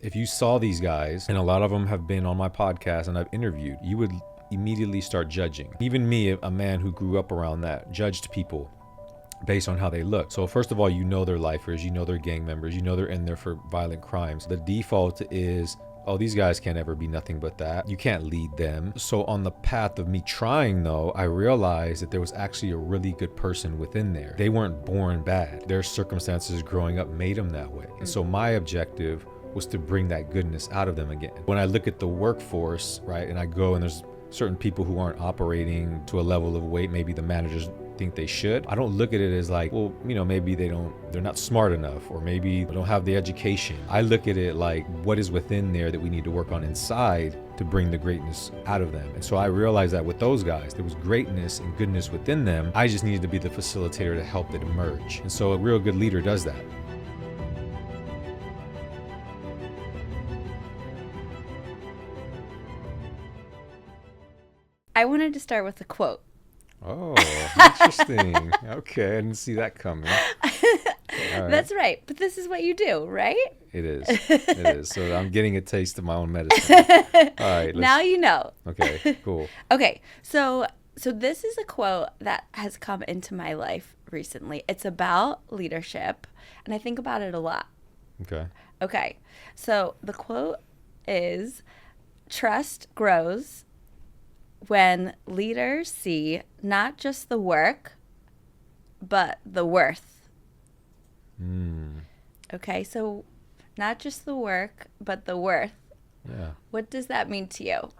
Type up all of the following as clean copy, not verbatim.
if you saw these guys, and a lot of them have been on my podcast and I've interviewed, you would immediately start judging. Even me, a man who grew up around that, judged people based on how they look. So first of all, you know they're lifers, you know they're gang members, you know they're in there for violent crimes. The default is, oh, these guys can't ever be nothing but that. You can't lead them. So on the path of me trying though, I realized that there was actually a really good person within there. They weren't born bad. Their circumstances growing up made them that way. And so my objective was to bring that goodness out of them again. When I look at the workforce, right, and I go and there's certain people who aren't operating to a level of weight maybe the managers think they should, I don't look at it as like, well, you know, maybe they're not smart enough, or maybe they don't have the education. I look at it like, what is within there that we need to work on inside to bring the greatness out of them. And so I realized that with those guys, there was greatness and goodness within them. I just needed to be the facilitator to help it emerge. And so a real good leader does that. I wanted to start with a quote. Oh, interesting. Okay, I didn't see that coming. Right. That's right. But this is what you do, right? It is. It is. So I'm getting a taste of my own medicine. All right. Now you know. Okay, cool. Okay. So this is a quote that has come into my life recently. It's about leadership, and I think about it a lot. Okay. So the quote is, trust grows when leaders see not just the work, but the worth. Okay, so not just the work, but the worth. Yeah. What does that mean to you?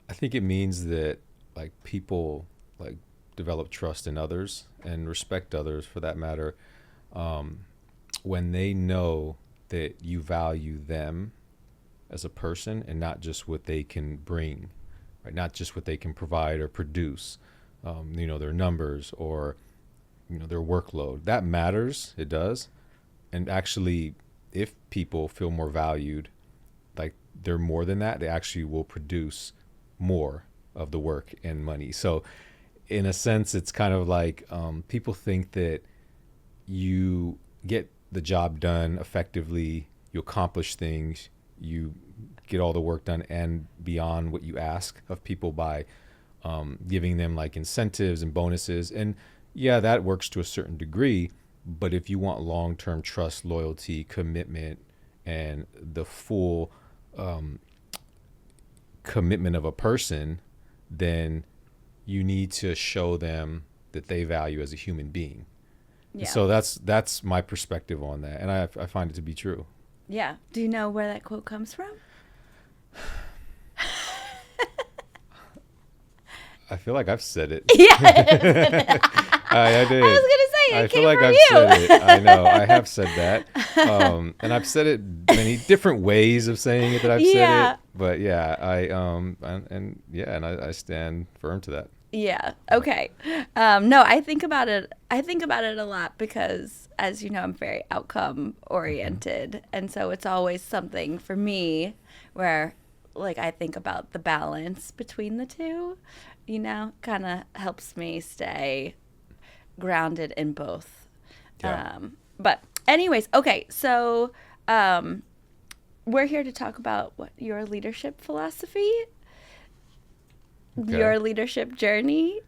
I think it means that like people like develop trust in others and respect others for that matter, when they know that you value them as a person and not just what they can bring, right? Not just what they can provide or produce, their numbers or, their workload. That matters. It does. And actually, if people feel more valued, like they're more than that, they actually will produce more of the work and money. So in a sense, it's kind of like people think that you get the job done effectively, you accomplish things, you get all the work done and beyond what you ask of people by giving them like incentives and bonuses. And yeah, that works to a certain degree. But if you want long-term trust, loyalty, commitment, and the full commitment of a person, then you need to show them that they value as a human being. Yeah. So that's my perspective on that. And I find it to be true. Yeah. Do you know where that quote comes from? I feel like I've said it. Yeah. I did. I was going to say, I feel like I've said it. I know. I have said that. And I've said it many different ways of saying it that I've said it. But yeah, I stand firm to that. Yeah. Okay. No, I think about it a lot because, as you know, I'm very outcome oriented. And so it's always something for me where like I think about the balance between the two, kind of helps me stay grounded in both. Yeah. But anyways, okay. So we're here to talk about what your leadership philosophy, your leadership journey.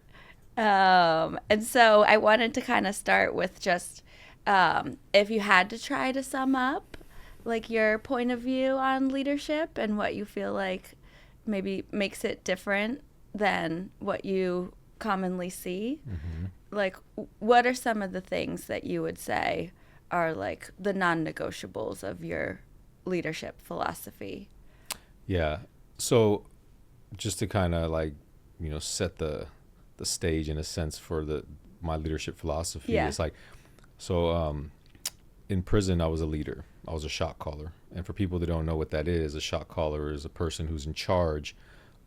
And so I wanted to kind of start with just if you had to try to sum up like your point of view on leadership and what you feel like maybe makes it different than what you commonly see. Mm-hmm. Like, what are some of the things that you would say are like the non-negotiables of your leadership philosophy? Yeah. So just to kind of like, set the stage in a sense for my leadership philosophy. Yeah. It's like, in prison, I was a leader. I was a shot caller. And for people that don't know what that is, a shot caller is a person who's in charge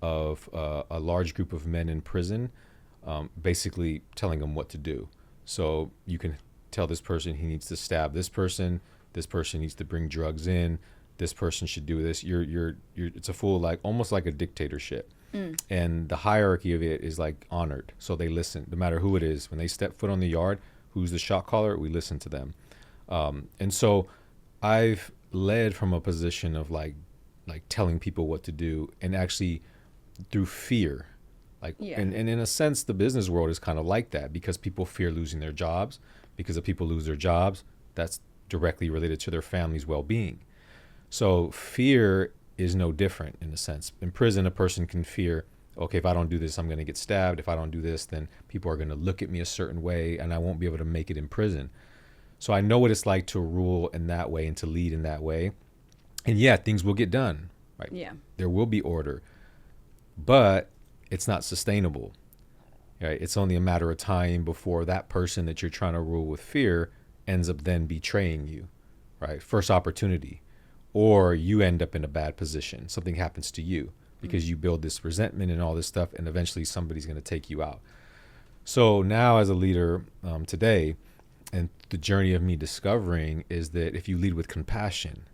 of a large group of men in prison, basically telling them what to do. So you can tell this person he needs to stab this person needs to bring drugs in, this person should do this. It's a full, like, almost like a dictatorship. And the hierarchy of it is like honored. So they listen, no matter who it is. When they step foot on the yard, who's the shot caller, we listen to them. And so I've led from a position of like telling people what to do, and actually through fear. Like, Yeah. and in a sense, the business world is kind of like that, because people fear losing their jobs. Because if people lose their jobs, that's directly related to their family's well-being. So fear is no different in a sense. In prison, a person can fear, okay, if I don't do this, I'm going to get stabbed. If I don't do this, then people are going to look at me a certain way and I won't be able to make it in prison. So I know what it's like to rule in that way and to lead in that way. And yeah, things will get done, right? Yeah. There will be order, but it's not sustainable, right? It's only a matter of time before that person that you're trying to rule with fear ends up then betraying you, right? First opportunity. Or you end up in a bad position. Something happens to you because you build this resentment and all this stuff, and eventually somebody's going to take you out. So now as a leader today, and the journey of me discovering is that if you lead with compassion,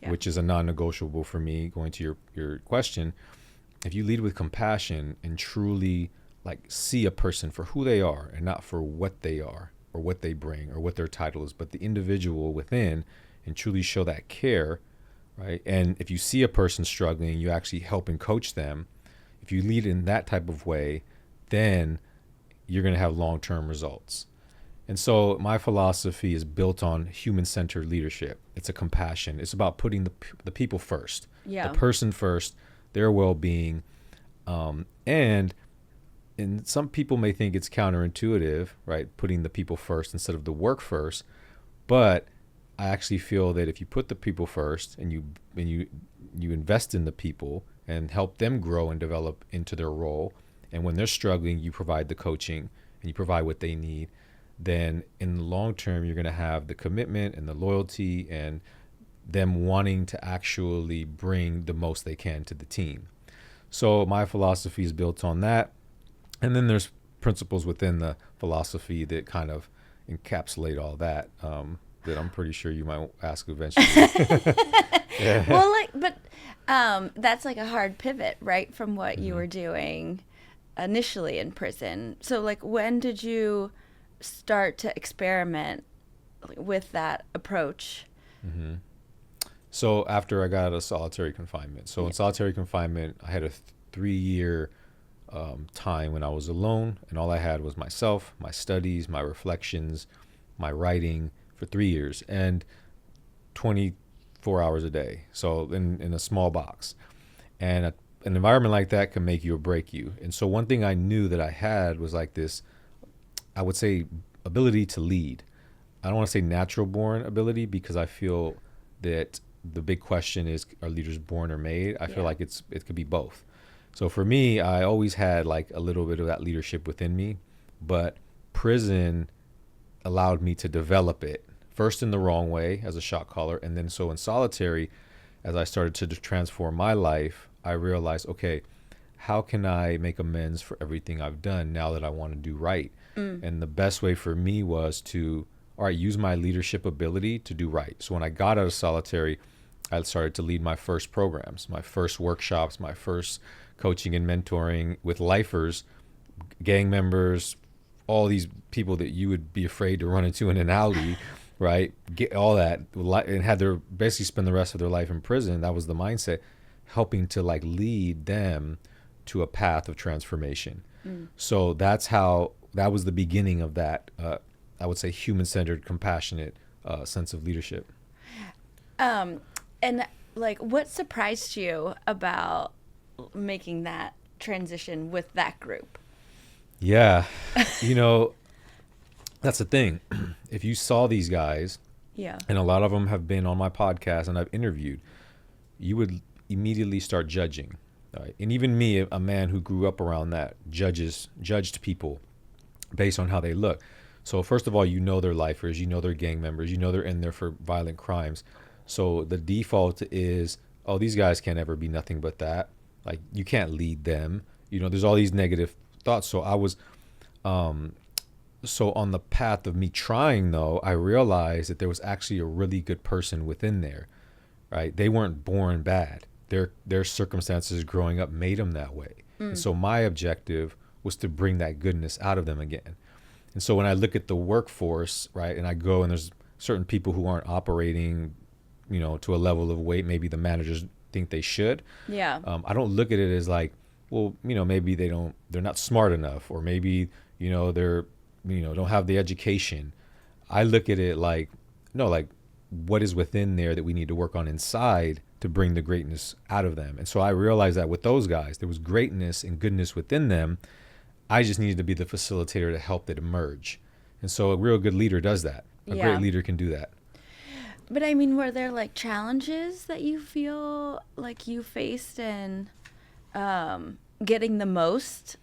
Yeah. which is a non-negotiable for me, going to your question, if you lead with compassion and truly like see a person for who they are and not for what they are or what they bring or what their title is, but the individual within, and truly show that care, right? And if you see a person struggling, you actually help and coach them. If you lead in that type of way, then you're going to have long-term results. And so my philosophy is built on human-centered leadership. It's a compassion. It's about putting the people first, Yeah. the person first, their well-being. And some people may think it's counterintuitive, right? Putting the people first instead of the work first. But I actually feel that if you put the people first and you invest in the people and help them grow and develop into their role, and when they're struggling, you provide the coaching and you provide what they need, then in the long term, you're going to have the commitment and the loyalty and them wanting to actually bring the most they can to the team. So my philosophy is built on that. And then there's principles within the philosophy that kind of encapsulate all that. That I'm pretty sure you might ask eventually. Yeah. Well, but that's like a hard pivot, right, from what you were doing initially in prison. So, like, when did you start to experiment with that approach? Mm-hmm. So after I got out of solitary confinement. So in solitary confinement, I had a 3-year time when I was alone, and all I had was myself, my studies, my reflections, my writing, for 3 years, and 24 hours a day. So in a small box. And an environment like that can make you or break you. And so one thing I knew that I had was like this, I would say, ability to lead. I don't want to say natural born ability, because I feel that the big question is, are leaders born or made? I feel like it could be both. So for me, I always had like a little bit of that leadership within me, but prison allowed me to develop it, first in the wrong way as a shot caller, and then so in solitary, as I started to transform my life, I realized, okay, how can I make amends for everything I've done now that I want to do right? And the best way for me was to, all right, use my leadership ability to do right. So when I got out of solitary, I started to lead my first programs, my first workshops, my first coaching and mentoring with lifers, gang members, all these people that you would be afraid to run into in an alley, right? Get all that, and had their basically spend the rest of their life in prison. That was the mindset, helping to like lead them to a path of transformation. So that was the beginning of that, I would say, human-centered, compassionate sense of leadership. And like, what surprised you about making that transition with that group? Yeah, that's the thing. If you saw these guys, and a lot of them have been on my podcast and I've interviewed, you would immediately start judging. Right? And even me, a man who grew up around that, judged people based on how they look. So first of all, they're lifers, they're gang members, they're in there for violent crimes. So the default is, oh, these guys can't ever be nothing but that. Like, you can't lead them. There's all these negative thoughts. So I was, so on the path of me trying, though, I realized that there was actually a really good person within there, right? They weren't born bad. Their circumstances growing up made them that way. And so my objective was to bring that goodness out of them again. And so when I look at the workforce, right, and I go and there's certain people who aren't operating to a level of weight maybe the managers think they should. Yeah. I don't look at it as like, well, maybe they're not smart enough, or maybe, they're, don't have the education. I look at it like, no, like what is within there that we need to work on inside to bring the greatness out of them. And so I realized that with those guys, there was greatness and goodness within them. I just needed to be the facilitator to help it emerge. And so a real good leader does that. A great leader can do that. But I mean, were there like challenges that you feel like you faced in getting the most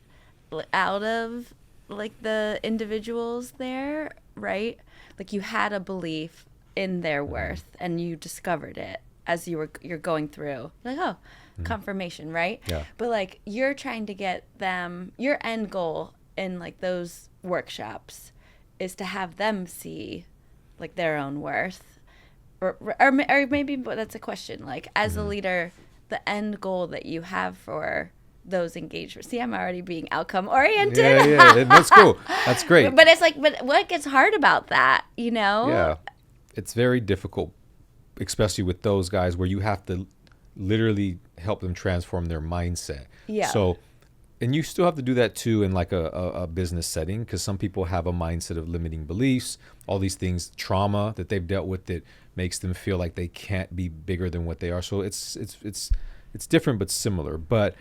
out of like the individuals there, right? Like you had a belief in their worth and you discovered it as you're going through. Like, oh, confirmation, right? Yeah. But like you're trying to get them, your end goal in like those workshops is to have them see like their own worth. Or maybe that's a question. Like as a leader, the end goal that you have for those engagements. See, I'm already being outcome oriented. Yeah, that's cool. That's great. But it's like, but what gets hard about that, Yeah, it's very difficult, especially with those guys where you have to literally help them transform their mindset. Yeah. So, and you still have to do that too in like a business setting, because some people have a mindset of limiting beliefs, all these things, trauma that they've dealt with that makes them feel like they can't be bigger than what they are. So it's different but similar, but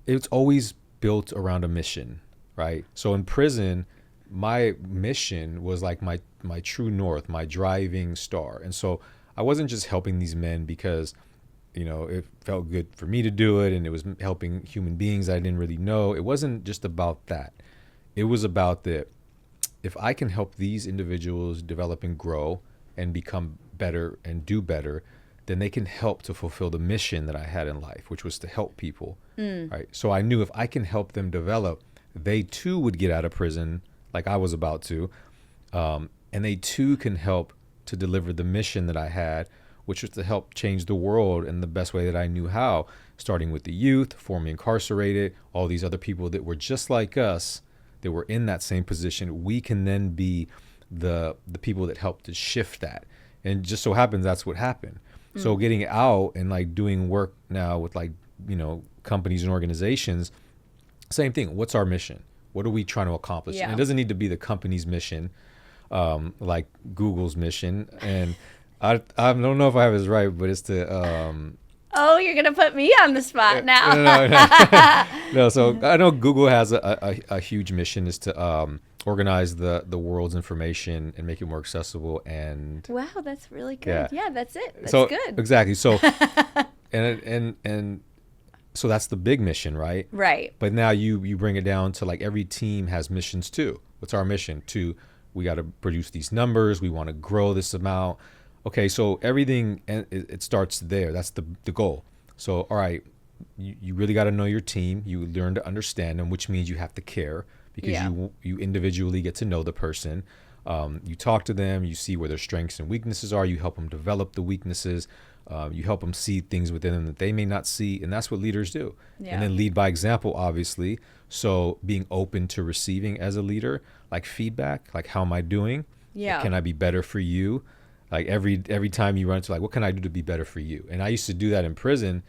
it's always built around a mission, right? So in prison, my mission was like my true north, my driving star. And so I wasn't just helping these men because, it felt good for me to do it and it was helping human beings I didn't really know. It wasn't just about that. It was about that if I can help these individuals develop and grow and become better and do better, then they can help to fulfill the mission that I had in life, which was to help people. Right? So I knew if I can help them develop, they too would get out of prison like I was about to. And they too can help to deliver the mission that I had, which was to help change the world in the best way that I knew how, starting with the youth, formerly incarcerated, all these other people that were just like us, that were in that same position. We can then be the people that help to shift that. And just so happens that's what happened. So getting out and like doing work now with like, companies and organizations, same thing. What's our mission? What are we trying to accomplish? Yeah. And it doesn't need to be the company's mission, like Google's mission. And I don't know if I have this right, but it's to... oh, you're going to put me on the spot now. No, so I know Google has a huge mission is to organize the world's information and make it more accessible. And wow, that's really good. Yeah, that's it. That's so, good. Exactly. So, and so that's the big mission, right? Right. But now you bring it down to like every team has missions too. What's our mission? We got to produce these numbers. We want to grow this amount. Okay, so everything, and it starts there. That's the goal. So, all right, you really got to know your team. You learn to understand them, which means you have to care, because you individually get to know the person. You talk to them. You see where their strengths and weaknesses are. You help them develop the weaknesses. You help them see things within them that they may not see, and that's what leaders do. Yeah. And then lead by example, obviously. So being open to receiving as a leader, like feedback, like how am I doing? Yeah. Can I be better for you? Like every time you run into like, what can I do to be better for you? And I used to do that in prison,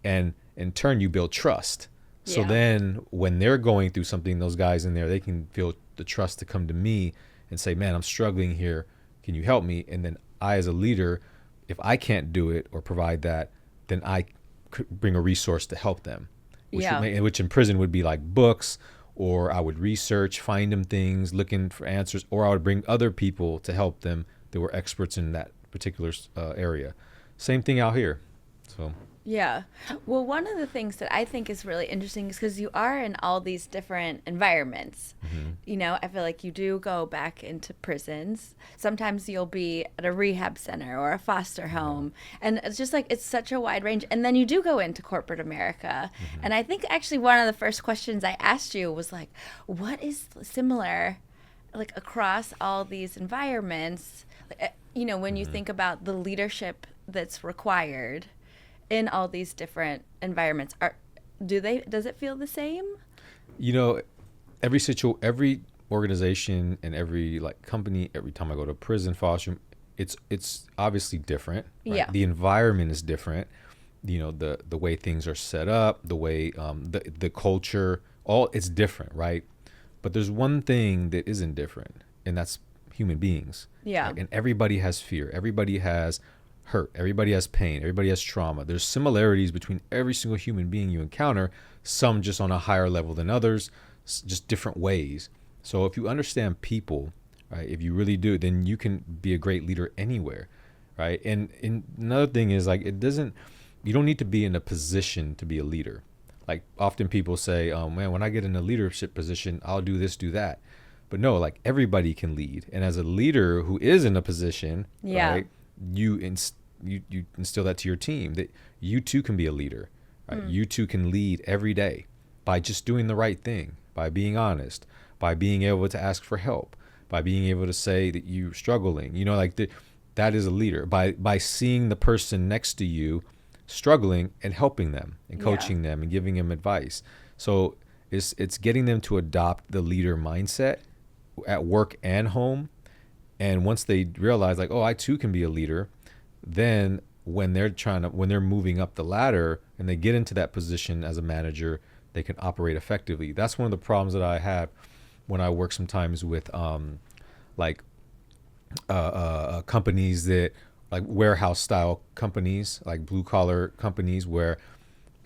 and in turn you build trust. So then when they're going through something, those guys in there, they can feel the trust to come to me and say, man, I'm struggling here. Can you help me? And then I, as a leader, if I can't do it or provide that, then I could bring a resource to help them, which in prison would be like books, or I would research, find them things, looking for answers, or I would bring other people to help them that were experts in that particular area. Same thing out here. So. Yeah. Well, one of the things that I think is really interesting is because you are in all these different environments. I feel like you do go back into prisons. Sometimes you'll be at a rehab center or a foster home. And it's just like, it's such a wide range. And then you do go into corporate America. And I think actually one of the first questions I asked you was like, what is similar like across all these environments? When you think about the leadership that's required in all these different environments, does it feel the same? Every organization and every like company, every time I go to prison, foster, it's obviously different, right? Yeah. The environment is different. The way things are set up, the way the culture, all it's different, right? But there's one thing that isn't different, and that's human beings. Yeah. Right? And everybody has fear. Everybody has hurt. Everybody has pain. Everybody has trauma. There's similarities between every single human being you encounter, some just on a higher level than others, just different ways. So if you understand people, right, if you really do, then you can be a great leader anywhere, right? And another thing is like you don't need to be in a position to be a leader. Like often people say, man, when I get in a leadership position, I'll do this, do that. But no, like everybody can lead. And as a leader who is in a position, right, you instill that to your team that you too can be a leader, right? You too can lead every day by just doing the right thing, by being honest, by being able to ask for help, by being able to say that you're struggling, that is a leader by seeing the person next to you struggling and helping them and coaching them and giving them advice. So it's getting them to adopt the leader mindset at work and home. And once they realize like, oh, I too can be a leader, then when they're moving up the ladder and they get into that position as a manager, they can operate effectively. That's one of the problems that I have when I work sometimes with companies that like warehouse style companies, like blue collar companies where,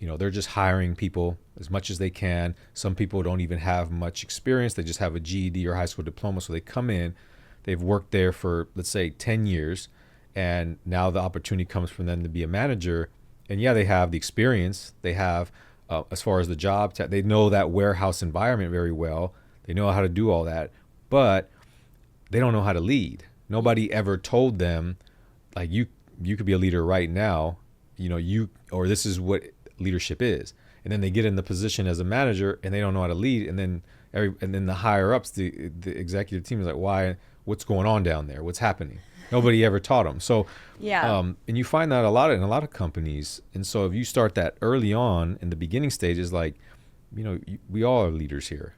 they're just hiring people as much as they can. Some people don't even have much experience. They just have a GED or high school diploma. So they come in, they've worked there for, let's say, 10 years. And now the opportunity comes for them to be a manager. And yeah, they have the experience. They have, as far as the job, they know that warehouse environment very well. They know how to do all that, but they don't know how to lead. Nobody ever told them, like, you could be a leader right now, or this is what leadership is. And then they get in the position as a manager and they don't know how to lead. And then the higher ups, the executive team is like, what's going on down there? What's happening? Nobody ever taught them. So, and you find that in a lot of companies. And so if you start that early on in the beginning stages, like, we all are leaders here.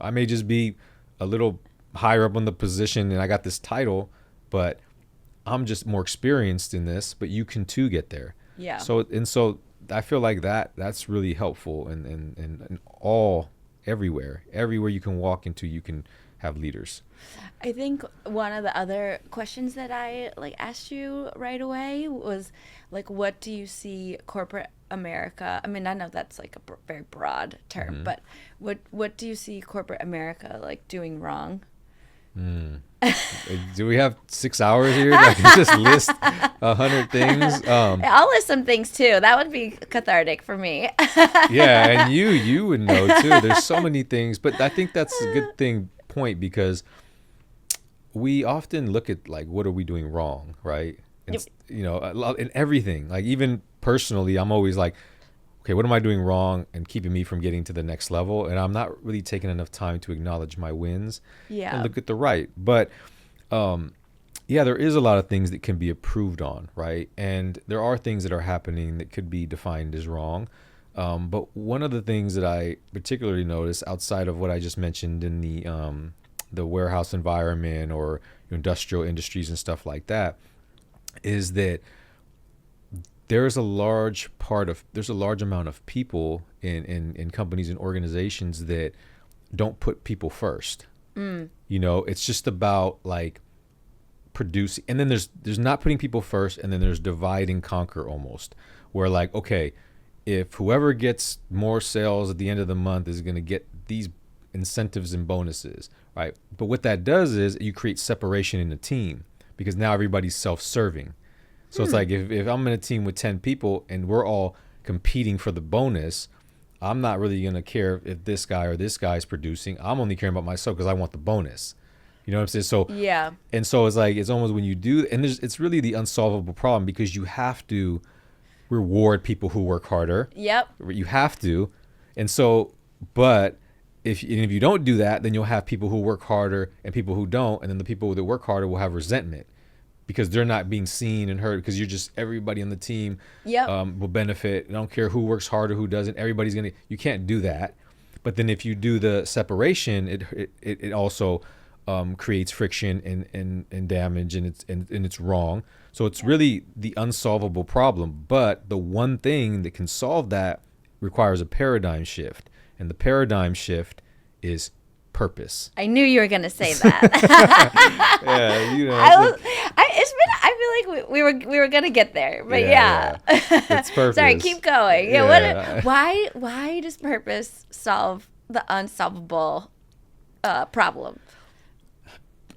I may just be a little higher up on the position and I got this title, but I'm just more experienced in this, but you can too get there. Yeah. So I feel like that's really helpful and everywhere you can walk into, you can have leaders. I think one of the other questions that I asked you right away was what do you see corporate America? I mean, I know that's a very broad term, but what do you see corporate America doing wrong? Do we have 6 hours here? I can just list 100 things. I'll list some things too. That would be cathartic for me. Yeah, and you would know too. There's so many things, but I think that's a good point because we often look at what are we doing wrong, right? And, in everything, even personally, I'm always like, okay, what am I doing wrong and keeping me from getting to the next level? And I'm not really taking enough time to acknowledge my wins and look at the right. But there is a lot of things that can be improved on, right? And there are things that are happening that could be defined as wrong. But one of the things that I particularly notice outside of what I just mentioned in the warehouse environment or industrial industries and stuff like that is that there's a large amount of people in companies and organizations that don't put people first. It's just about producing, and then there's not putting people first, and then there's divide and conquer almost, where okay, if whoever gets more sales at the end of the month is going to get these incentives and bonuses, right? But what that does is you create separation in the team because now everybody's self-serving. So it's if I'm in a team with 10 people and we're all competing for the bonus, I'm not really going to care if this guy or this guy is producing. I'm only caring about myself because I want the bonus. You know what I'm saying? So yeah. And so it's almost when you do, and it's really the unsolvable problem because you have to reward people who work harder. Yep. You have to. And so, but if you don't do that, then you'll have people who work harder and people who don't. And then the people that work harder will have resentment because they're not being seen and heard because you're just everybody on the team will benefit. I don't care who works harder, who doesn't. Everybody's you can't do that. But then if you do the separation, it also creates friction and damage, and it's wrong. So it's really the unsolvable problem. But the one thing that can solve that requires a paradigm shift, and the paradigm shift is purpose. I knew you were gonna say that. Yeah, you know. I feel like we were gonna get there, but yeah. It's purpose. Sorry, keep going. Yeah. Why does purpose solve the unsolvable problem?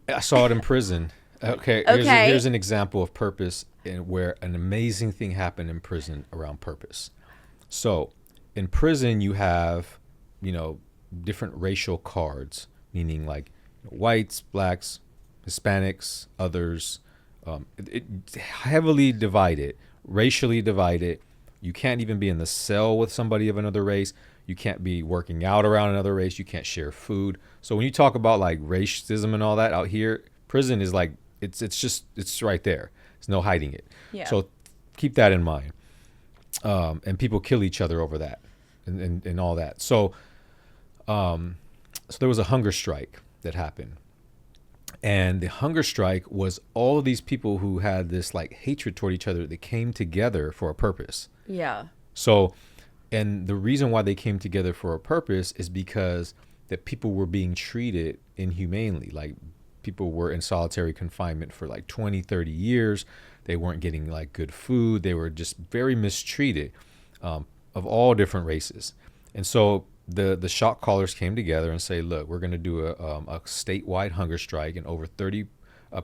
I saw it in prison. Okay. Here's an example of purpose where an amazing thing happened in prison around purpose. So in prison, you have, different racial cards, meaning like whites, blacks, Hispanics, others. It's heavily divided, racially divided. You can't even be in the cell with somebody of another race. You can't be working out around another race. You can't share food. So when you talk about like racism and all that out here, prison is like, it's right there. There's no hiding it. Yeah. So keep that in mind. And people kill each other over that and all that. So there was a hunger strike that happened. And the hunger strike was all of these people who had this like hatred toward each other that came together for a purpose. Yeah. So, and the reason why they came together for a purpose is because that people were being treated inhumanely. Like people were in solitary confinement for like 20, 30 years. They weren't getting like good food. They were just very mistreated, of all different races. And so the shot callers came together and say, look, we're going to do a statewide hunger strike, and over 30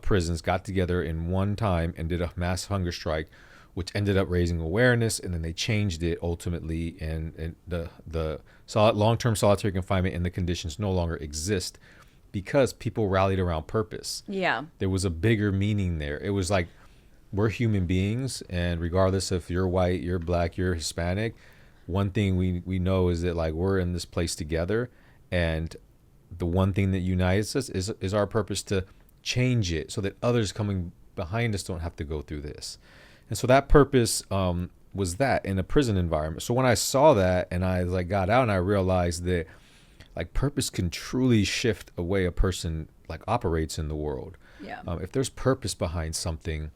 prisons got together in one time and did a mass hunger strike, which ended up raising awareness. And then they changed it ultimately, and the long-term solitary confinement and the conditions no longer exist because people rallied around purpose. Yeah. There was a bigger meaning there. It was like, we're human beings, and regardless if you're white, you're black, you're Hispanic, one thing we know is that like we're in this place together, and the one thing that unites us is our purpose to change it so that others coming behind us don't have to go through this. And so that purpose was that in a prison environment. So when I saw that and I like got out and I realized that like purpose can truly shift the way a person like operates in the world. Yeah. If there's purpose behind something,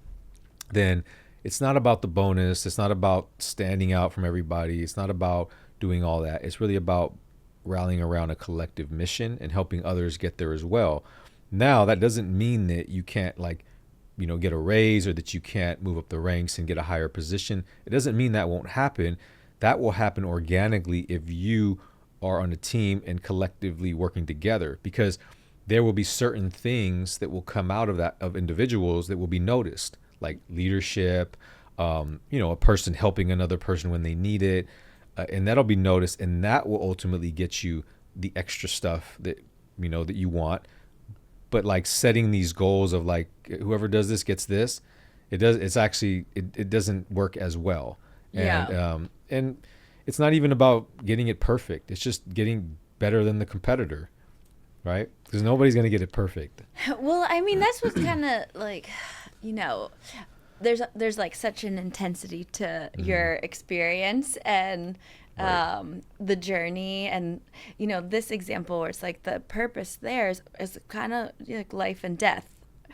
then it's not about the bonus. It's not about standing out from everybody. It's not about doing all that. It's really about rallying around a collective mission and helping others get there as well. Now, that doesn't mean that you can't get a raise or that you can't move up the ranks and get a higher position. It doesn't mean that won't happen. That will happen organically if you are on a team and collectively working together, because there will be certain things that will come out of that, of individuals that will be noticed, like leadership, a person helping another person when they need it. And that'll be noticed, and that will ultimately get you the extra stuff that you want. But like setting these goals of like whoever does this gets this, it doesn't work as well. And it's not even about getting it perfect. It's just getting better than the competitor, right? Because nobody's going to get it perfect. Well, I mean, that's what's kind of like, there's like such an intensity to your experience and the journey, and this example where it's like the purpose there is kind of like life and death.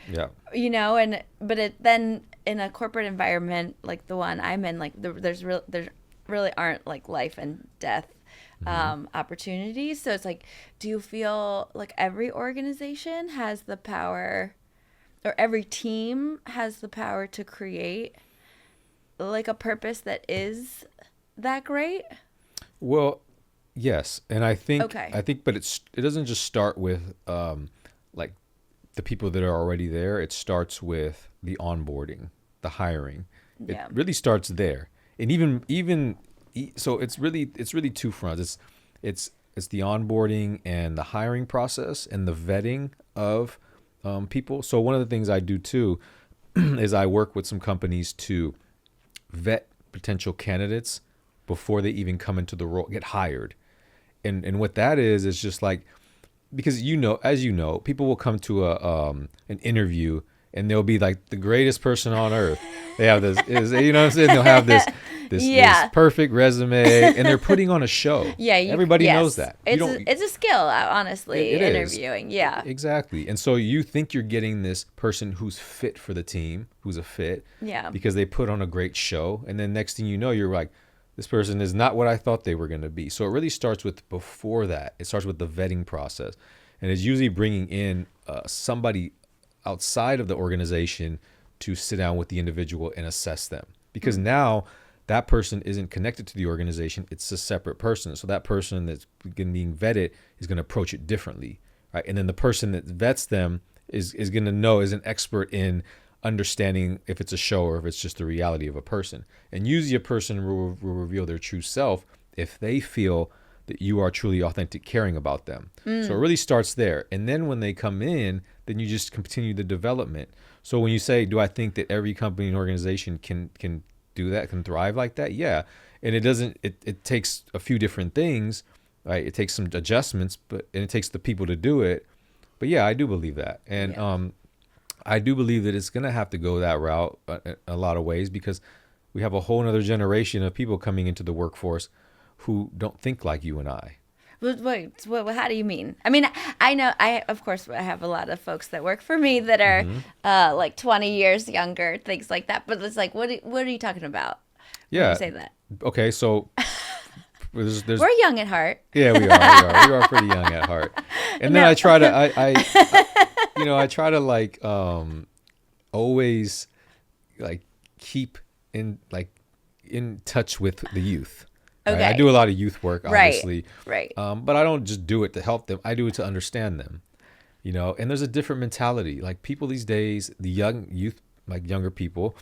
Yeah. Then in a corporate environment like the one I'm in, like there really aren't like life and death opportunities. So it's like, do you feel like every organization has the power, or every team has the power to create like a purpose that is that great? Well, yes. And I think, but it doesn't just start with like the people that are already there. It starts with the onboarding, the hiring. Yeah. It really starts there. And even so it's really two fronts. It's the onboarding and the hiring process and the vetting of people. So one of the things I do too is I work with some companies to vet potential candidates before they even come into the role, get hired. And what that is just like, because as you know, people will come to an interview and they'll be like the greatest person on earth. They have this, what I'm saying? They'll have this this perfect resume, and they're putting on a show. Yeah, everybody knows that. It's a skill, honestly. It interviewing, yeah, exactly. And so you think you're getting this person who's fit for the team, who's a fit, because they put on a great show, and then next thing you know, you're like, this person is not what I thought they were going to be. So it really starts with before that. It starts with the vetting process, and it's usually bringing in somebody outside of the organization to sit down with the individual and assess them, because now that person isn't connected to the organization. It's a separate person. So that person that's being vetted is going to approach it differently, right? And then the person that vets them is going to know, is an expert in understanding if it's a show or if it's just the reality of a person. And usually a person will reveal their true self if they feel that you are truly authentic, caring about them. So it really starts there. And then when they come in, then you just continue the development. So when you say, do I think that every company and organization can do that, can thrive like that? Yeah. And it takes a few different things, right? It takes some adjustments, and it takes the people to do it. But yeah, I do believe that. And I do believe that it's going to have to go that route a lot of ways, because we have a whole nother generation of people coming into the workforce who don't think like you and I. Wait, how do you mean? I mean, I know, of course, I have a lot of folks that work for me that are like 20 years younger, things like that. But it's like, what are you talking about when you say that? Okay, so there's we're young at heart. Yeah, we are. We are pretty young at heart. And then I try to, I try to like always like keep in touch with the youth. Okay. Right? I do a lot of youth work, obviously. Right. But I don't just do it to help them. I do it to understand them, and there's a different mentality. Like people these days, the young youth, like younger people,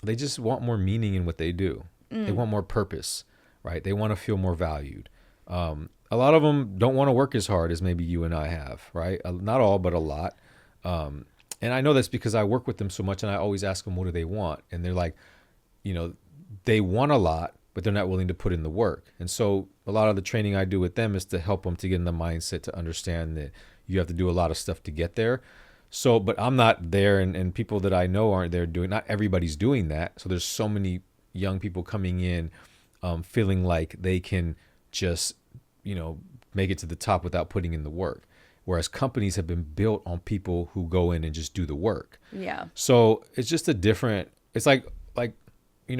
they just want more meaning in what they do. They want more purpose, right? They want to feel more valued. A lot of them don't want to work as hard as maybe you and I have, right? Not all, but a lot. And I know that's because I work with them so much, and I always ask them, what do they want? And they're like, they want a lot, but they're not willing to put in the work. And so a lot of the training I do with them is to help them to get in the mindset to understand that you have to do a lot of stuff to get there. So, but I'm not there, and people that I know aren't there doing, not everybody's doing that. So there's so many young people coming in feeling like they can just, make it to the top without putting in the work. Whereas companies have been built on people who go in and just do the work. Yeah. So it's just it's like,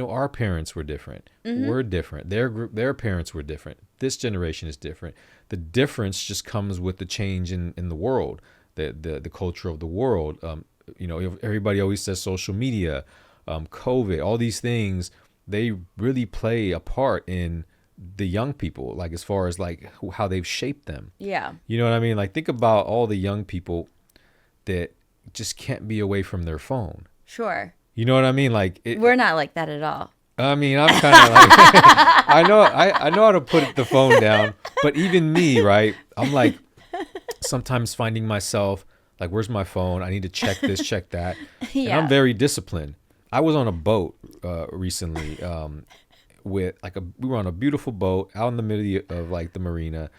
our parents were different. We're different. Their parents were different. This generation is different. The difference just comes with the change in the world, the culture of the world. Everybody always says social media, COVID, all these things, they really play a part in the young people, like as far as like how they've shaped them. Yeah. You know what I mean? Like think about all the young people that just can't be away from their phone. Sure. You know what I mean? Like we're not like that at all. I mean, I'm kind of like, I know how to put the phone down, but even me, right? I'm like sometimes finding myself like, where's my phone? I need to check this, check that. Yeah. And I'm very disciplined. I was on a boat recently we were on a beautiful boat out in the middle of like the marina,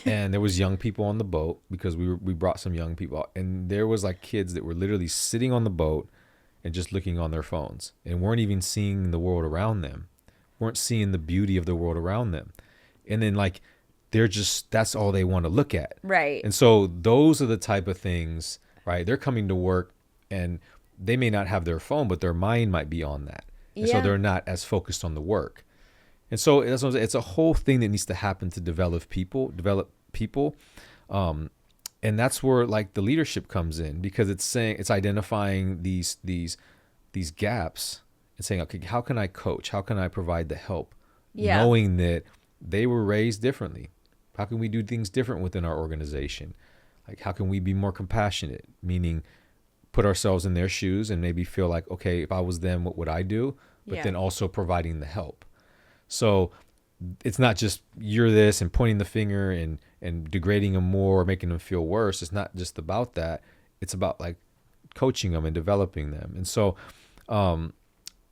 and there was young people on the boat because we brought some young people out, and there was like kids that were literally sitting on the boat and just looking on their phones and weren't even seeing the world around them, weren't seeing the beauty of the world around them. And then like, that's all they want to look at. Right. And so those are the type of things, right? They're coming to work and they may not have their phone, but their mind might be on that. And so they're not as focused on the work. And so it's a whole thing that needs to happen to develop people. And that's where like the leadership comes in, because it's identifying these gaps and saying, okay, how can I coach? How can I provide the help? Yeah. Knowing that they were raised differently. How can we do things different within our organization? Like, how can we be more compassionate? Meaning put ourselves in their shoes and maybe feel like, okay, if I was them, what would I do? But then also providing the help. So it's not just you're this and pointing the finger and degrading them more, making them feel worse. It's not just about that. It's about like coaching them and developing them. And so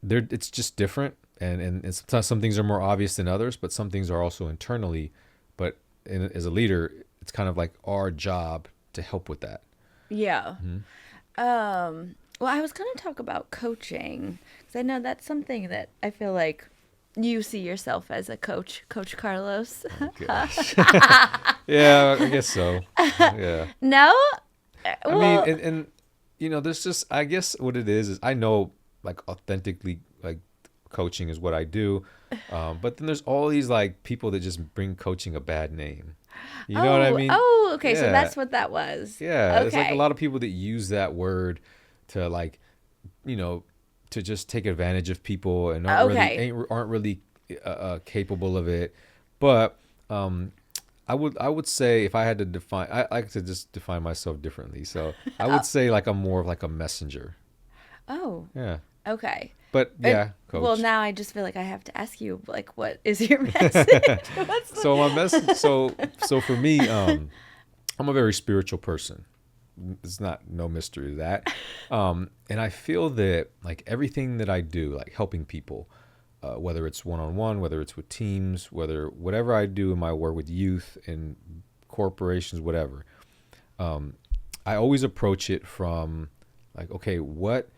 it's just different. And sometimes some things are more obvious than others, but some things are also internally. But as a leader, it's kind of like our job to help with that. Yeah. Mm-hmm. Well, I was going to talk about coaching, because I know that's something that I feel like you see yourself as a coach, Coach Carlos. Oh, gosh. Yeah, I guess so. Yeah. No? I mean, Well, and there's just, I guess what it is I know like authentically like coaching is what I do. But then there's all these like people that just bring coaching a bad name. You know what I mean? okay, so Yeah. that's what that was. Yeah. There's like a Okay. lot of people that use that word to like, you know, to just take advantage of people and Okay. aren't really capable of it. But um, I would say if I had to define, I like to just define myself differently. So I Oh, would say like I'm more of like a messenger. oh, Yeah. okay. But And yeah, well, coach. now I just feel like I have to ask you, like, what is your message? What's So my the... message. So for me, I'm a very spiritual person. It's not no mystery to that. And I feel that like everything that I do, like helping people, whether it's one-on-one, whether it's with teams, whatever I do in my work with youth and corporations, whatever, I always approach it from like, okay, what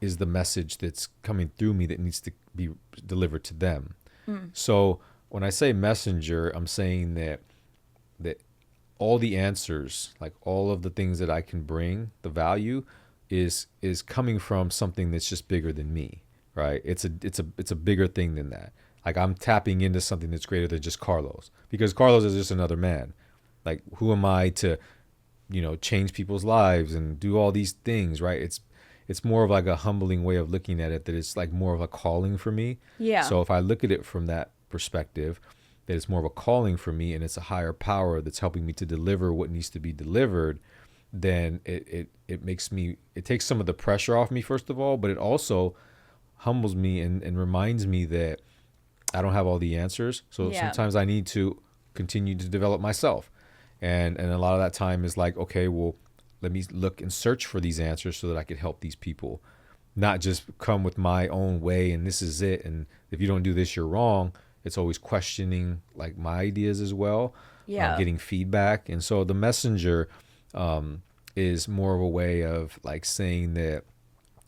is the message that's coming through me that needs to be delivered to them? So when I say messenger, I'm saying that all the answers, like all of the things that I can bring, the value is coming from something that's just bigger than me, right? It's a bigger thing than that. Like I'm tapping into something that's greater than just Carlos, because Carlos is just another man. Like who am I to, change people's lives and do all these things, right? It's more of like a humbling way of looking at it, that it's like more of a calling for me. Yeah. So if I look at it from that perspective, that it's more of a calling for me and it's a higher power that's helping me to deliver what needs to be delivered, then it makes me, it takes some of the pressure off me, first of all, but it also humbles me and reminds me that I don't have all the answers. So Yeah. sometimes I need to continue to develop myself. And a lot of that time is like, okay, well, let me look and search for these answers so that I could help these people, not just come with my own way and this is it. And if you don't do this, you're wrong. It's always questioning like my ideas as well, Yeah. getting feedback. And so the messenger is more of a way of like saying that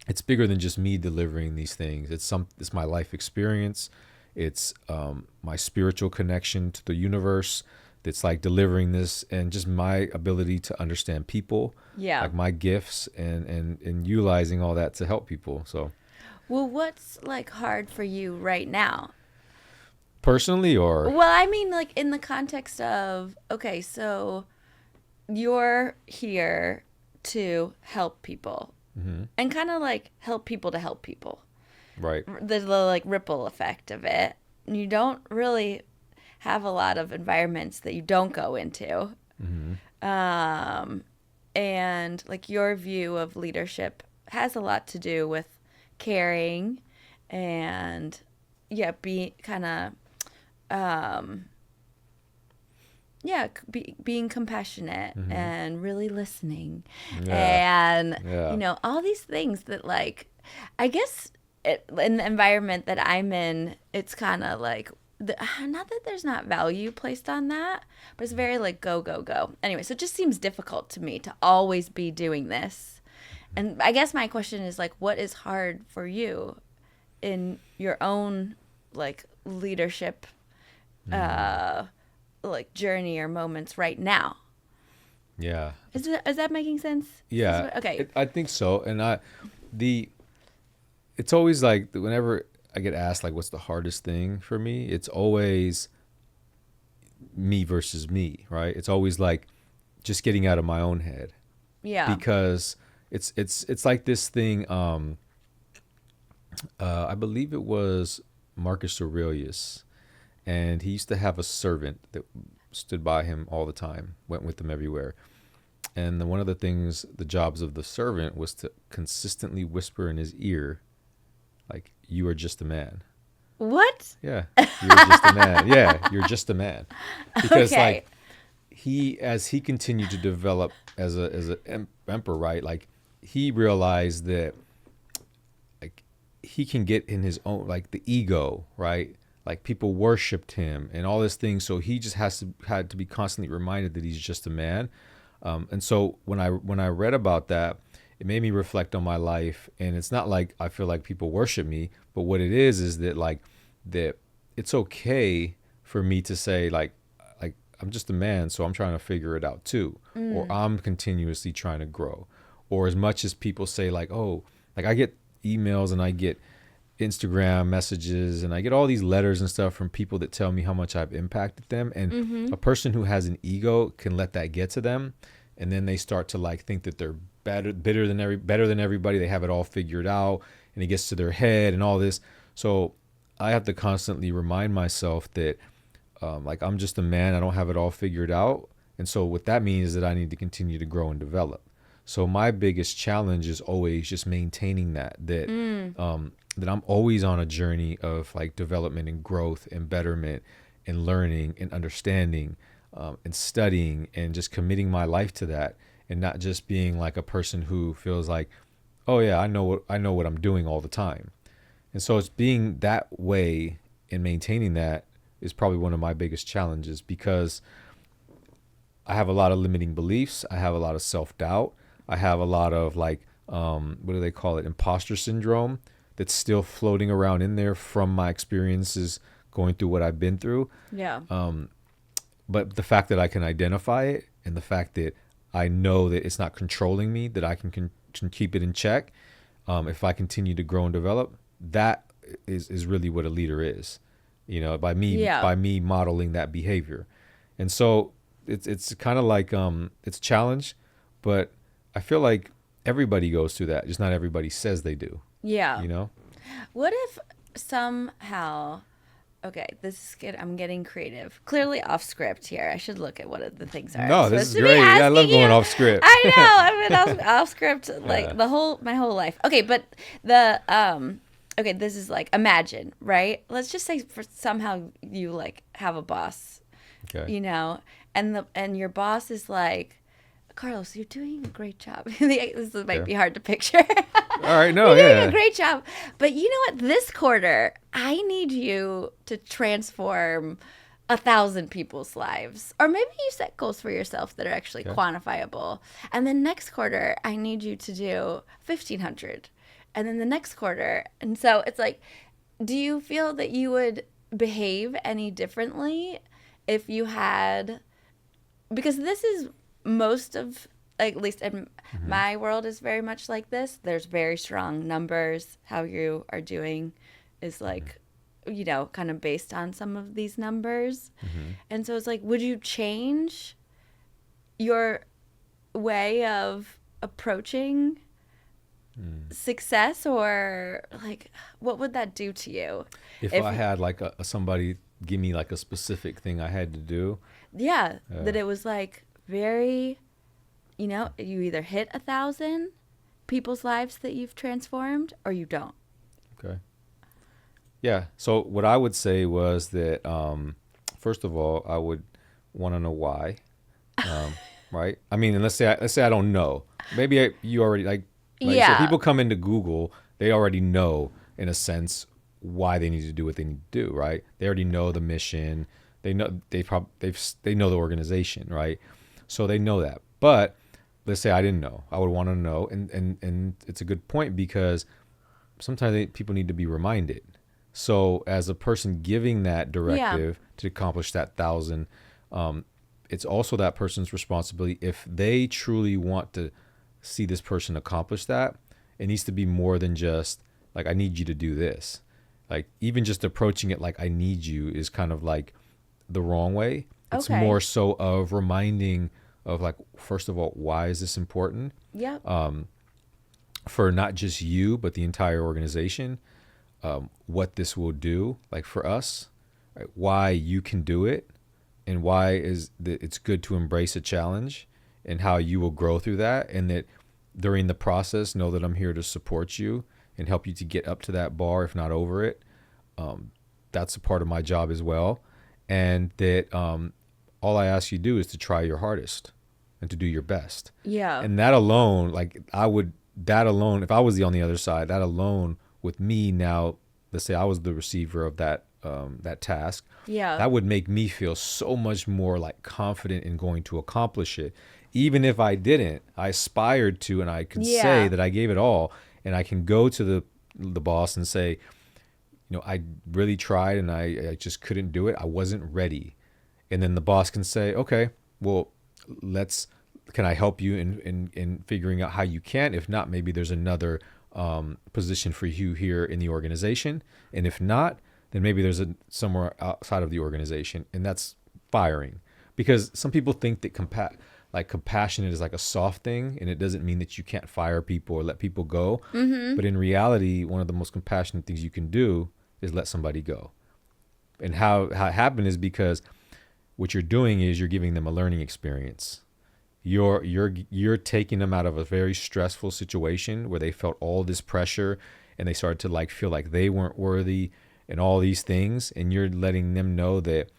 it's bigger than just me delivering these things. It's my life experience. It's my spiritual connection to the universe that's like delivering this, and just my ability to understand people, Yeah. like my gifts and utilizing all that to help people. So Well, what's like hard for you right now? personally, or Well, I mean, like in the context of, okay, so you're here to help people and kind of like help people to help people. right. The like ripple effect of it. You don't really have a lot of environments that you don't go into. Um, and like your view of leadership has a lot to do with caring and yeah, be kind of being compassionate and really listening Yeah. and Yeah. all these things that like I guess in the environment that I'm in, it's kind of like not that there's not value placed on that, but it's very like go go go. Anyway, so it just seems difficult to me to always be doing this. And I guess my question is like, what is hard for you in your own like leadership like journey or moments right now? Yeah. Is that making sense? Yeah. Okay. I think so. And it's always like whenever I get asked like what's the hardest thing for me, it's always me versus me, right? It's always like just getting out of my own head, Yeah. because it's like this thing. I believe it was Marcus Aurelius, and he used to have a servant that stood by him all the time, went with him everywhere. And one of the things, the jobs of the servant was to consistently whisper in his ear, like, "You are just a man." What? Yeah, you're just a man. Yeah, you're just a man. Because Okay. like as he continued to develop as a emperor, right? Like he realized that like he can get in his own like the ego, right? Like people worshipped him and all this thing, so he just had to be constantly reminded that he's just a man. And so when I read about that, it made me reflect on my life. And it's not like I feel like people worship me, but what it is that like that it's okay for me to say like I'm just a man, so I'm trying to figure it out too, or I'm continuously trying to grow, or as much as people say like, oh, like I get emails and I get Instagram messages and I get all these letters and stuff from people that tell me how much I've impacted them, and a person who has an ego can let that get to them, and then they start to like think that they're better than everybody. They have it all figured out, and it gets to their head and all this. So I have to constantly remind myself that like I'm just a man. I don't have it all figured out. And so what that means is that I need to continue to grow and develop. So my biggest challenge is always just maintaining that I'm always on a journey of like development and growth and betterment and learning and understanding and studying and just committing my life to that, and not just being like a person who feels like, oh yeah, I know what I'm doing all the time. And so it's being that way and maintaining that is probably one of my biggest challenges, because I have a lot of limiting beliefs. I have a lot of self-doubt. I have a lot of like, what do they call it? Imposter syndrome that's still floating around in there from my experiences going through what I've been through. Yeah. But the fact that I can identify it, and the fact that I know that it's not controlling me, that I can keep it in check. If I continue to grow and develop, that is really what a leader is, by me modeling that behavior. And so it's kind of like, it's a challenge, but I feel like everybody goes through that. Just not everybody says they do. Yeah. What if somehow, okay, I'm getting creative. Clearly off script here. I should look at what the things are. No, this is great. I love going off script. I know. I've been off script like my whole life. Okay, but okay, this is like, imagine, right? Let's just say for somehow you like have a boss. Okay. And your boss is like, Carlos, you're doing a great job. This might be hard to picture. All right, no, you're doing a great job. But you know what? This quarter, I need you to transform 1,000 people's lives. Or maybe you set goals for yourself that are actually quantifiable. And then next quarter, I need you to do 1,500. And then the next quarter. And so it's like, do you feel that you would behave any differently if you had, because this is most of, at least in my world, is very much like this. There's very strong numbers. How you are doing is like, kind of based on some of these numbers. And so it's like, would you change your way of approaching success, or like, what would that do to you? If I had like somebody give me like a specific thing I had to do. Yeah, that it was like very, you either hit 1,000 people's lives that you've transformed, or you don't. Okay. Yeah. So what I would say was that, first of all, I would want to know why, right? I mean, and let's say I don't know. Maybe you already like so people come into Google, they already know in a sense why they need to do what they need to do, right? They already know the mission. They know they know the organization, right? So they know that. But let's say I didn't know. I would want to know, and it's a good point, because sometimes people need to be reminded. So as a person giving that directive to accomplish that 1,000, it's also that person's responsibility. If they truly want to see this person accomplish that, it needs to be more than just like, I need you to do this. Like, even just approaching it like I need you is kind of like the wrong way. It's more so of reminding of like, first of all, why is this important? Yeah. For not just you, but the entire organization. What this will do, like for us, right? Why you can do it, and why is that it's good to embrace a challenge, and how you will grow through that, and that during the process, know that I'm here to support you and help you to get up to that bar, if not over it. That's a part of my job as well. And that all I ask you to do is to try your hardest and to do your best. Yeah. And that alone, like if I was on the other side, that alone with me now, let's say I was the receiver of that task. Yeah. That would make me feel so much more like confident in going to accomplish it. Even if I didn't, I aspired to, and I could say that I gave it all, and I can go to the boss and say, I really tried and I just couldn't do it. I wasn't ready. And then the boss can say, okay, well, can I help you in figuring out how you can? If not, maybe there's another position for you here in the organization. And if not, then maybe there's somewhere outside of the organization. And that's firing. Because some people think that compassionate is like a soft thing, and it doesn't mean that you can't fire people or let people go. Mm-hmm. But in reality, one of the most compassionate things you can do is let somebody go. And how it happened is because what you're doing is you're giving them a learning experience. You're taking them out of a very stressful situation where they felt all this pressure and they started to feel like they weren't worthy and all these things, and you're letting them know that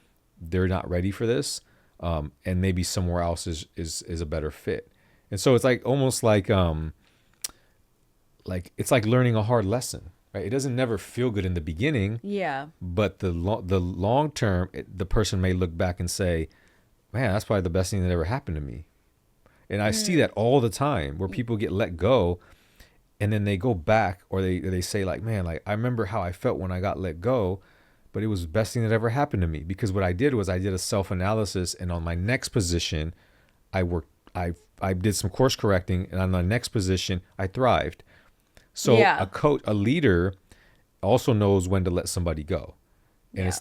they're not ready for this. And maybe somewhere else is a better fit. And so it's almost like it's like learning a hard lesson, right? It doesn't never feel good in the beginning. Yeah. But the long term, the person may look back and say, man, that's probably the best thing that ever happened to me. And I see that all the time where people get let go and then they go back or they say man, I remember how I felt when I got let go, but it was the best thing that ever happened to me, because what I did was I did a self-analysis, and on my next position, I did some course correcting, and on my next position, I thrived. So a leader also knows when to let somebody go. And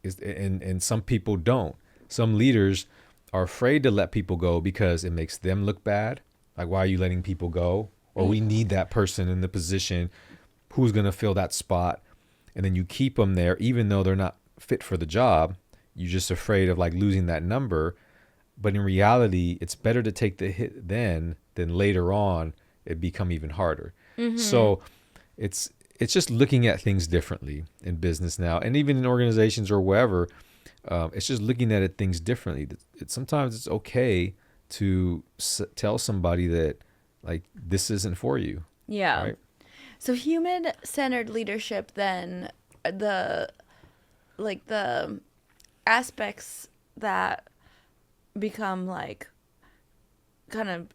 and some people don't. Some leaders are afraid to let people go because it makes them look bad. Like, why are you letting people go? Or we need that person in the position who's going to fill that spot. And then you keep them there, even though they're not fit for the job. You're just afraid of losing that number. But in reality, it's better to take the hit then than later on it become even harder. Mm-hmm. So it's just looking at things differently in business now, and even in organizations or wherever. It's just looking at things differently. Sometimes it's okay to tell somebody that this isn't for you. Yeah. Right? So human-centered leadership, then the aspects that become kind of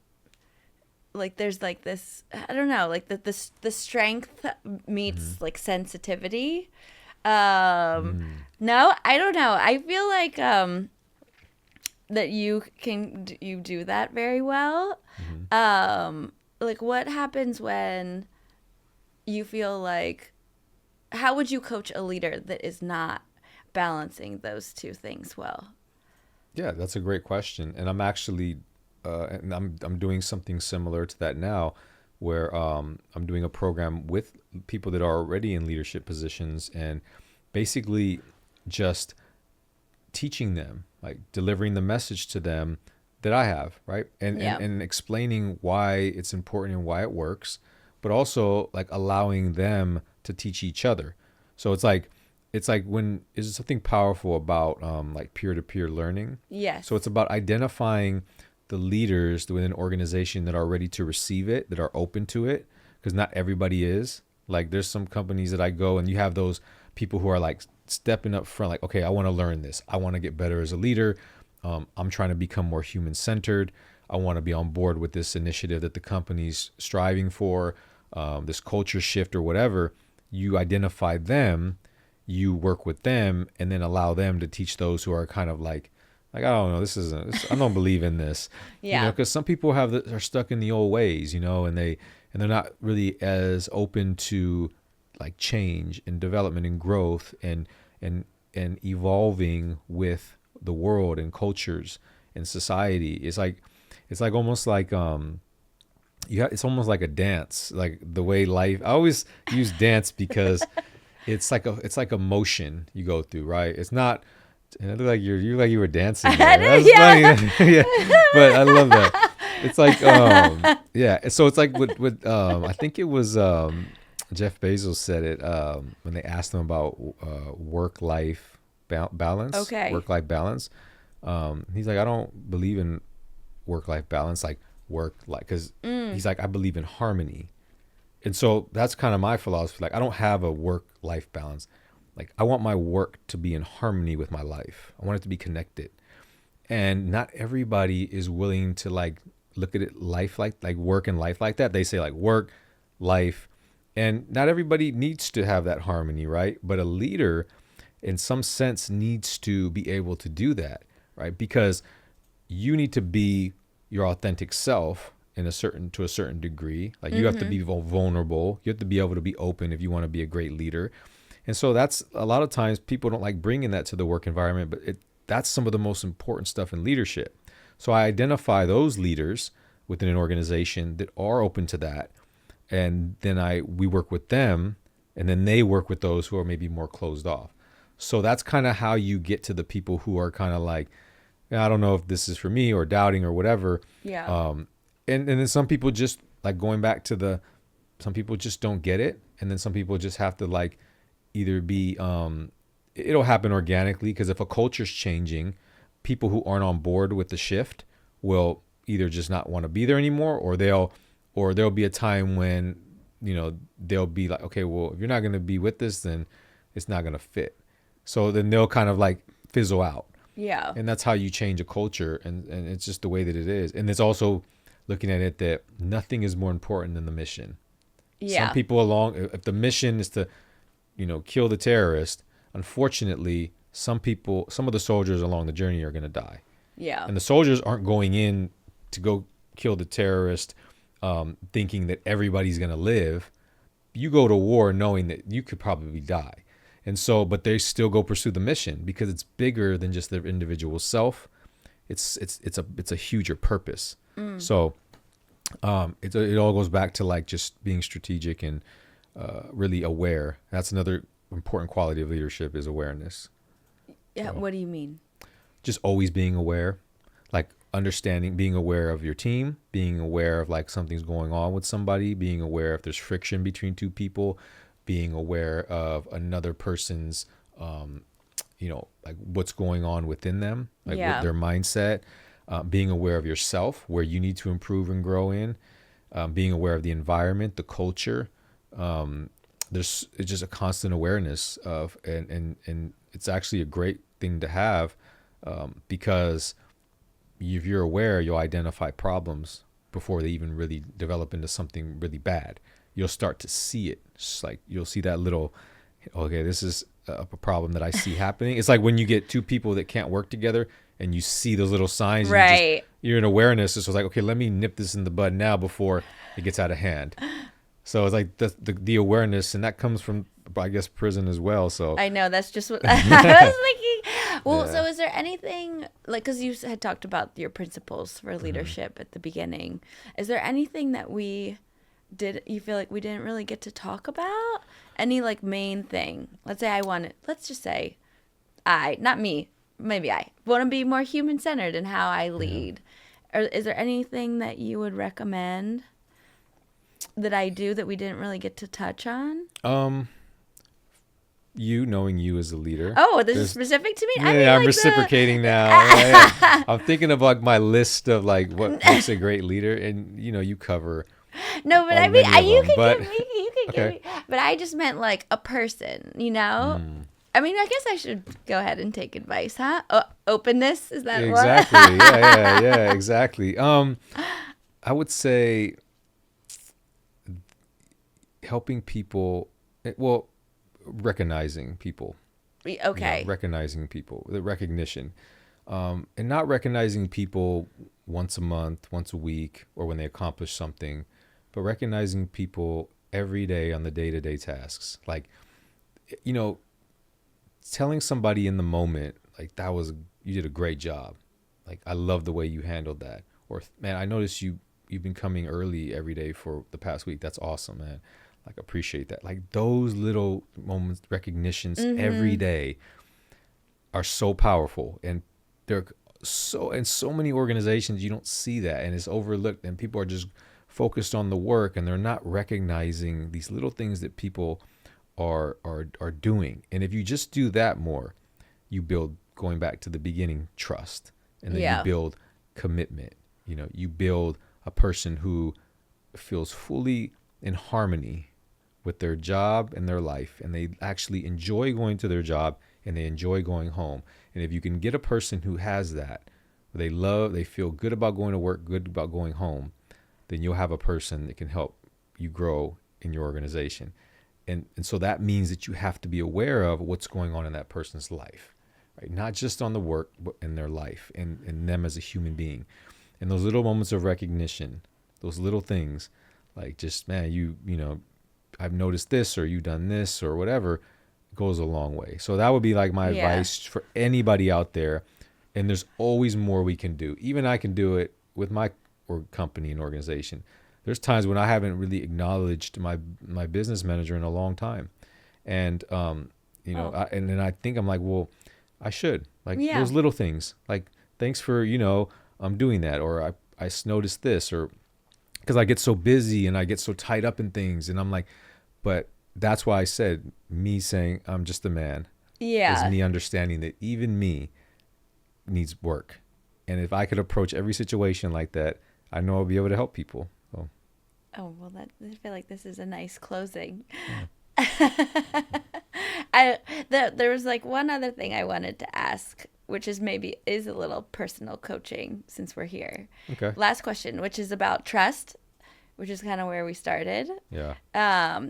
there's this, I don't know, the strength meets sensitivity. No, I don't know. I feel that you do that very well. What happens when you feel how would you coach a leader that is not balancing those two things well? Yeah, that's a great question. And I'm actually, and I'm doing something similar to that now, where I'm doing a program with people that are already in leadership positions, and basically just teaching them, delivering the message to them that I have, right? And explaining why it's important and why it works, but also allowing them to teach each other. So it's when is something powerful about peer-to-peer learning. Yes. So it's about identifying the leaders within an organization that are ready to receive it, that are open to it, because not everybody is. There's some companies that I go and you have those people who are stepping up front, okay, I want to learn this. I want to get better as a leader. I'm trying to become more human-centered. I want to be on board with this initiative that the company's striving for, this culture shift or whatever. You identify them, you work with them, and then allow them to teach those who are kind of I don't know, I don't believe in this. Yeah. Because some people are stuck in the old ways, and they're not really as open to change and development and growth and evolving with the world and cultures and society. It's almost it's almost like a dance, the way life. I always use dance because it's like a motion you go through, right? It's not. And it looked like you were dancing. That's funny. Yeah, but I love that. It's yeah. So it's with I think it was Jeff Bezos said it when they asked him about work-life balance. Okay. Work-life balance. He's I don't believe in work-life balance, because he's I believe in harmony. And so that's kind of my philosophy. I don't have a work-life balance. I want my work to be in harmony with my life. I want it to be connected. And not everybody is willing to look at it work and life like that. They say work, life, And not everybody needs to have that harmony, right? But a leader, in some sense, needs to be able to do that, right? Because you need to be your authentic self to a certain degree. Like you have to be vulnerable. You have to be able to be open if you want to be a great leader. And so that's a lot of times people don't like bringing that to the work environment, but that's some of the most important stuff in leadership. So I identify those leaders within an organization that are open to that. And then we work with them, and then they work with those who are maybe more closed off. So that's kind of how you get to the people who are kind of like, I don't know if this is for me, or doubting or whatever. Yeah. And then some people just like going back to some people just don't get it. And then some people just have to like either be, it'll happen organically, because if a culture's changing, people who aren't on board with the shift will either just not want to be there anymore, or there'll be a time when, they'll be like, okay, well, if you're not going to be with this, then it's not going to fit. So then they'll kind of like fizzle out. Yeah. And that's how you change a culture. And it's just the way that it is. And it's also looking at it that nothing is more important than the mission. Yeah. Some people if the mission is to, kill the terrorist, unfortunately, some of the soldiers along the journey are going to die. Yeah. And the soldiers aren't going in to go kill the terrorist, thinking that everybody's going to live. You go to war knowing that you could probably die. And so, but they still go pursue the mission because it's bigger than just their individual self. It's a huger purpose. So, it all goes back to like just being strategic and really aware. That's another important quality of leadership, is awareness. Yeah. What do you mean? Just always being aware, like being aware of your team, being aware of like something's going on with somebody, being aware if there's friction between two people, being aware of another person's, like what's going on within them, like with their mindset, being aware of yourself, where you need to improve and grow in, being aware of the environment, the culture. It's just a constant awareness of, and it's actually a great thing to have, because if you're aware, you'll identify problems before they even really develop into something really bad. You'll start to see it. It's like you'll see that little, okay, this is a problem that I see happening. It's like when you get two people that can't work together and you see those little signs, right? You're in awareness. It's like, okay, let me nip this in the bud now before it gets out of hand. So it's like the awareness, and that comes from, I guess, prison as well. So I know, that's just what I was thinking. Well, so is there anything, like, because you had talked about your principles for leadership at the beginning, is there anything that you feel like we didn't really get to talk about? Any like main thing? Let's just say not me, maybe I want to be more human centered in how I lead. Or is there anything that you would recommend that I do that we didn't really get to touch on? Knowing you as a leader. Oh, this is specific to me? Yeah, I mean, I'm like reciprocating now. Yeah. I'm thinking of like my list of like what makes a great leader, and you cover. No, but I mean, you can give okay. me, but I just meant like a person, I mean, I guess I should go ahead and take advice, huh? Openness, is that exactly. one? Yeah, exactly. I would say helping people, recognizing people. Okay. Recognizing people, the recognition, and not recognizing people once a month, once a week, or when they accomplish something, but recognizing people every day on the day-to-day tasks. Like, telling somebody in the moment, like, you did a great job. Like, I love the way you handled that. Or, man, I noticed you've been coming early every day for the past week. That's awesome, man. Like, appreciate that. Like, those little moments, recognitions every day are so powerful. And they're in so many organizations, you don't see that, and it's overlooked, and people are just focused on the work, and they're not recognizing these little things that people are doing. And if you just do that more, you build, going back to the beginning, trust, and then you build commitment. You build a person who feels fully in harmony with their job and their life, and they actually enjoy going to their job and they enjoy going home. And if you can get a person who has that, they feel good about going to work, good about going home, then you'll have a person that can help you grow in your organization. And so that means that you have to be aware of what's going on in that person's life, right? Not just on the work, but in their life and them as a human being. And those little moments of recognition, those little things, like just, man, you know, I've noticed this, or you done this, or whatever, goes a long way. So that would be like my advice for anybody out there. And there's always more we can do. Even I can do it with my company and organization. There's times when I haven't really acknowledged my business manager in a long time. And, you know, and then I think I'm like, well, I should. Like those little things. Like, thanks for, you know, I'm doing that. Or I noticed this. Or because I get so busy and I get so tied up in things. And I'm like, but that's why I said, me saying I'm just a man. Yeah. Is me understanding that even me needs work. And if I could approach every situation like that, I know I'll be able to help people. So. Oh, well, I feel like this is a nice closing. Yeah. There was like one other thing I wanted to ask, which is a little personal coaching since we're here. Okay. Last question, which is about trust, which is kind of where we started. Yeah.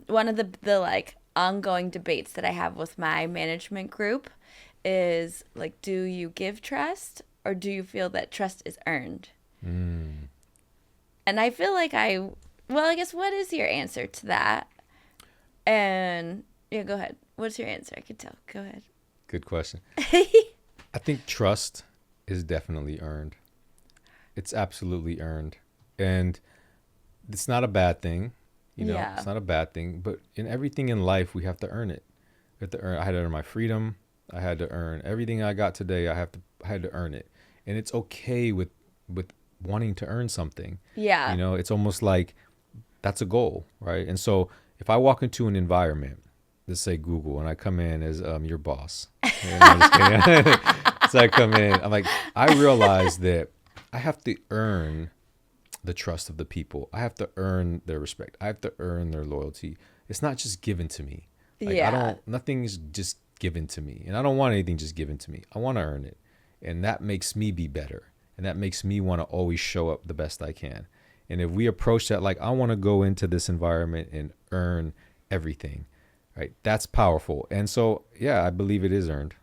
One of the like ongoing debates that I have with my management group is like, do you give trust or do you feel that trust is earned? Mm. And I feel like I guess what is your answer to that? And yeah, go ahead. What's your answer? I could tell. Go ahead. Good question. I think trust is definitely earned. It's absolutely earned. And it's not a bad thing. You know, It's not a bad thing. But in everything in life, we have to earn it. We have to earn. I had to earn my freedom. I had to earn everything I got today. I had to earn it. And it's okay with wanting to earn something. Yeah. You know, it's almost like that's a goal, right? And so if I walk into an environment, let's say Google, and I come in as your boss. And I'm just kidding. So I come in, I'm like, I realize that I have to earn the trust of the people. I have to earn their respect. I have to earn their loyalty. It's not just given to me. Like nothing's just given to me. And I don't want anything just given to me. I want to earn it. And that makes me be better. And that makes me want to always show up the best I can. And if we approach that like, I want to go into this environment and earn everything, right? That's powerful. And so, yeah, I believe it is earned.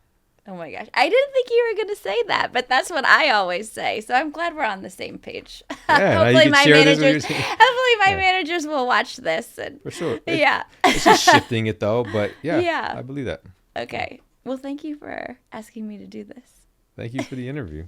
Oh my gosh. I didn't think you were going to say that, but that's what I always say. So I'm glad we're on the same page. Yeah, hopefully my managers will watch this. And, for sure. It's just shifting it though, but yeah, I believe that. Okay. Well, thank you for asking me to do this. Thank you for the interview.